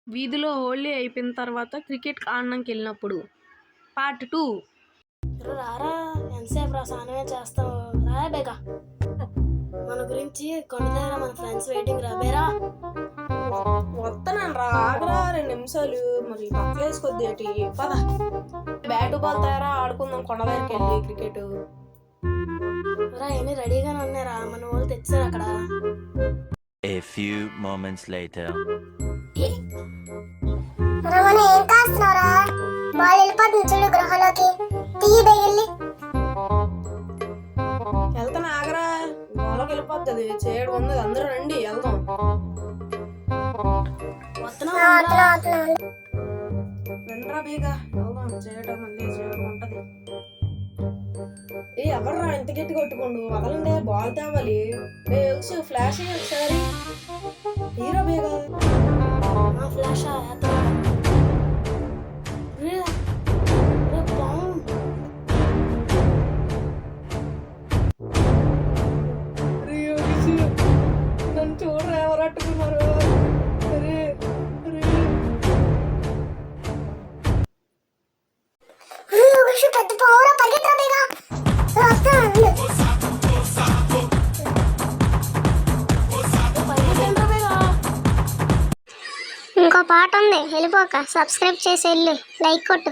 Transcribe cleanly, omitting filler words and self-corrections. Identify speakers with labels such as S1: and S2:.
S1: వీధిలో హోలీ అయిపోయిన తర్వాత క్రికెట్ ఆడడానికి వెళ్ళినప్పుడు పార్ట్ 2.
S2: రారా ఎంతసేపు రా స్నానమే చేస్తావు రా బేగా మన గురించి కొండ దగ్గర మన ఫ్రెండ్స్ వెయిటింగ్ రా బేరా
S3: వస్తున్నాను రా ఆగరా 2 నిమిషాలు మరి బట్టలు వేసుకొద్ది ఏంటి పద బ్యాట్ బాల్ తయారా ఆడుకుందాం కొండ దగ్గరికి వెళ్ళి క్రికెట్
S2: రా ఎన్ని రెడీగానే ఉన్నారా మన వాళ్ళు తెచ్చారు అక్కడ.
S4: A few moments later.
S5: Ramana ఏం కాస్తున్నారా బాల్ వెళ్ళిపోతుంది చూడు గృహలోకి తీయి బెగిల్లి
S3: వెళ్తాను ఆగరా గోళకి వెళ్ళిపోతుంది చేయడం ఉంది అందరూ రండి వెళ్దాం రండ్రా బేగా వెళ్దాం చేయడం మళ్ళీ చేయడం ఉంటది. ఎవర్రా ఇంత గట్టి కొట్టుకోండు వదలండి బాల్ తేవాలి ఫ్లాష్ ఒకసారి హీరో బేగా
S2: ఫ్లాష్
S3: నన్ను చూడరా ఎవరు అట్టుకున్నారు
S5: పెద్ద పవర్ పరిగెత్తరా బేగా ఇంకో పాట ఉంది వెళ్ళిపోక సబ్స్క్రైబ్ చేసి వెళ్ళు లైక్ కొట్టు.